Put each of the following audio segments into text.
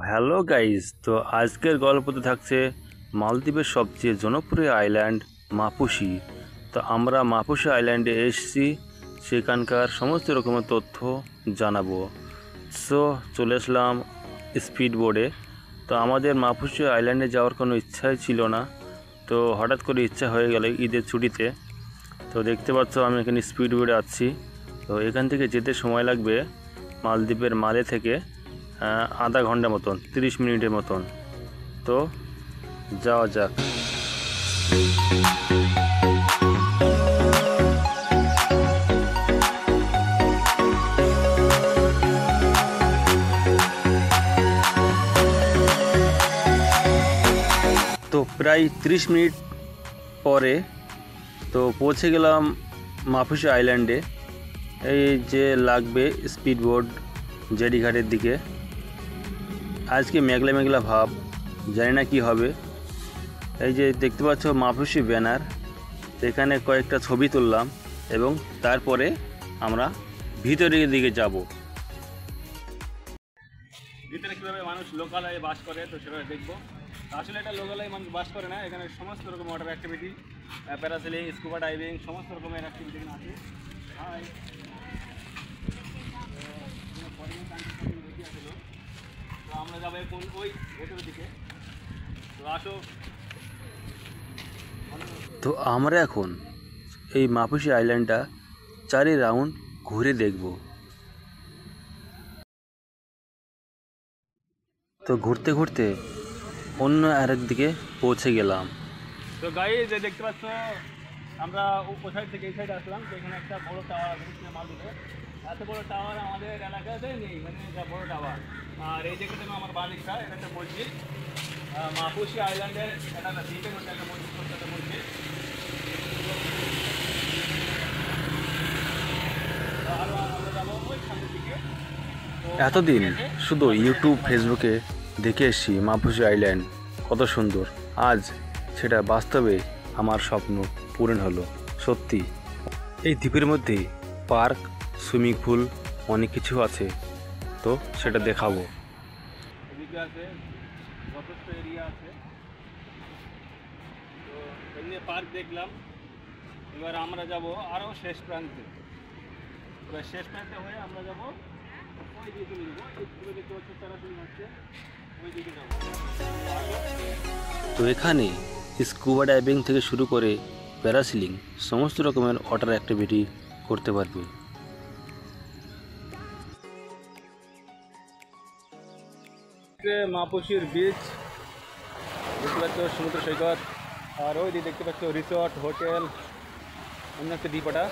Hello guys. তো আজকের গল্পতে থাকছে মালদ্বীপের সবচেয়ে জনপ্রিয় আইল্যান্ড মাপুসি। তো আমরা মাপুসি আইল্যান্ডে এসেছি, সেখানকার সমস্ত রকমের তথ্য জানাবো। চলে আসলাম স্পিড বোর্ডে। তো আমাদের মাপুসি আইল্যান্ডে যাওয়ার কোনো ইচ্ছাই ছিল না, তো হঠাৎ করে ইচ্ছা হয়ে গেল ঈদের ছুটিতে। তো দেখতে পাচ্ছ আমি এখানে স্পিড বোর্ডে আছি। তো এখান থেকে যেতে সময় লাগবে মালদ্বীপের মালে থেকে আধা ঘন্টা মতন, 30 মিনিটের মতন। তো যাওয়া যাক। তো প্রায় 30 মিনিট পরে তো পৌঁছে গেলাম মাপুসি আইল্যান্ডে। এই যে লাগবে স্পিড বোর্ড জেডি ঘাটের দিকে। আজকে মেঘলা মেঘলা ভাব, জানি না কি হবে। এই যে দেখতে পাচ্ছ মাপুসি ব্যানার, এখানে কয়েকটা ছবি তুললাম এবং তারপরে আমরা ভিতরের দিকে যাব। ভিতরে কীভাবে মানুষ লোকালয়ে বাস করে তো সেটা দেখবো। আসলে এটা লোকালয়ে মানুষ বাস করে না, এখানে সমস্ত রকম water activity, parasailing, scuba diving, সমস্ত রকমের অ্যাক্টিভিটি এখানে আছে। তো আমরা যাবো এখন ওই ভেতরের দিকে। তো আসো। তো আমরা এখন এই মাপুসি আইল্যান্ডটা 4 রাউন্ড ঘুরে দেখব। তো ঘুরতে ঘুরতে অন্য আরেক দিকে পৌঁছে গেলাম। তো গাইস যে দেখতে পাচ্ছ আমরা ও সাইড থেকে এই সাইডে আসলাম। তো এখানে একটা বড় টাওয়ার আছে মালদ্বীপে। এত বড় টাওয়ার আমাদের এলাকাতে নেই, মানে এটা বড় টাওয়ার। আর এই জায়গাতে আমার বাড়িটা, এটা একটা মসজিদ, মাপুসি আইল্যান্ডের একটা দ্বীপের মধ্যে একটা মসজিদ, একটা মসজিদ। এতদিন শুধু ইউটিউব ফেসবুকে দেখে এসেছি মাপুসি আইল্যান্ড কত সুন্দর, আজ সেটা বাস্তবে আমার স্বপ্ন পূরণ হলো। সত্যি এই দ্বীপের মধ্যে পার্ক, সুইমিং পুল, অনেক কিছু আছে, তো সেটা দেখাবো। এদিকে আছে যথেষ্ট এরিয়া আছে। তো এমনি পার্ক দেখলাম। এবার আমরা যাব আরও শেষ প্রান্তে। এবার শেষ প্রান্তে হয়ে আমরা যাব ওই দিকে চলে যাবো। এই দেখতে পাচ্ছি প্যারাসেলিং হচ্ছে, ওই দিকে যাবো। তো এখানে স্কুবা ডাইভিং থেকে শুরু করে প্যারাসেলিং সমস্ত রকমের ওয়াটার অ্যাক্টিভিটি করতে পারবে। মাপুসির বিচ দেখতে পাচ্ছ, সমুদ্র সৈকত, আর ওই দিকে দেখতে পাচ্ছ রিসর্ট, হোটেল, অন্য একটা দ্বীপটা,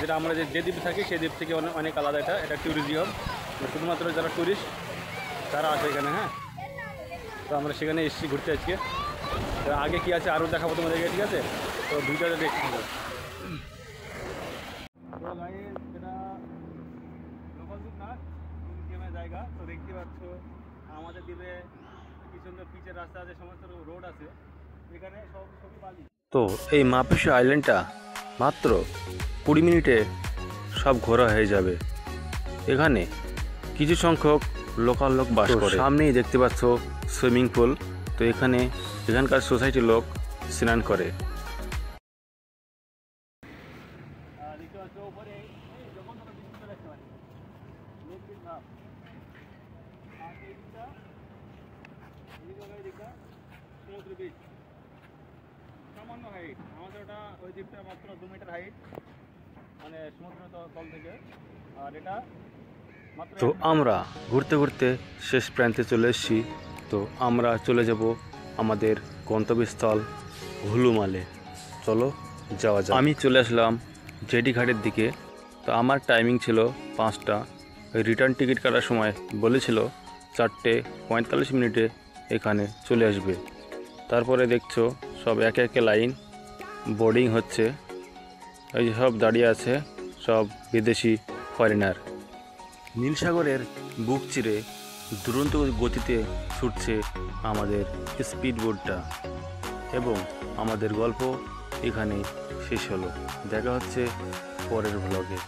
যেটা আমরা যে দ্বীপ থাকি সেই দ্বীপ থেকে অনেক আলাদা। এটা ট্যুরিজম, শুধুমাত্র যারা ট্যুরিস্ট তারা আসে এখানে। হ্যাঁ, তো আমরা সেখানে এসেছি ঘুরতে আজকে। আগে কি আছে আরও দেখাবো তোমাদেরকে, ঠিক আছে? তো দুইটা দেখছি। এটা লোকাল দ্বীপ না, ট্যুরিজমের জায়গা। তো দেখতে পাচ্ছ আমাদের দ্বীপে কি সুন্দর পিচের রাস্তা আছে, সমস্ত রোড আছে এখানে, সবই বালি। তো এই মাপুসি আইল্যান্ডটা মাত্র 20 মিনিটে সব ঘোরা হয়ে যাবে। এখানে কিছু সংখ্যক লোকাল লোক বাস করে। সামনেই দেখতে পাচ্ছ সুইমিং পুল। তো এখানকার সোসাইটির লোক স্নান করে। সামান্য হাইট, আমাদের ওটা ওই দ্বীপটা মাত্র 2 মিটার হাইট, মানে সমুদ্র তল থেকে। আর এটা তো আমরা ঘুরতে ঘুরতে শেষ প্রান্তে চলে এসেছি। তো আমরা চলে যাব আমাদের গন্তব্যস্থল হুলুমালে। চলো যাওয়া যায়। আমি চলে আসলাম জেডি ঘাটের দিকে। তো আমার টাইমিং ছিল 5টা। রিটার্ন টিকিট কাটার সময় বলেছিল 4:45 মিনিটে এখানে চলে আসবে। তারপরে দেখছো সব একে একে লাইন বোর্ডিং হচ্ছে। এই সব দাঁড়িয়ে আছে সব বিদেশি ফরেনার। নীলসাগরের বুক চিরে দুরন্ত গতিতে ছুটছে আমাদের স্পিড বোটটা, এবং আমাদের গল্প এখানে শেষ হলো। দেখা হচ্ছে পরের ব্লগে।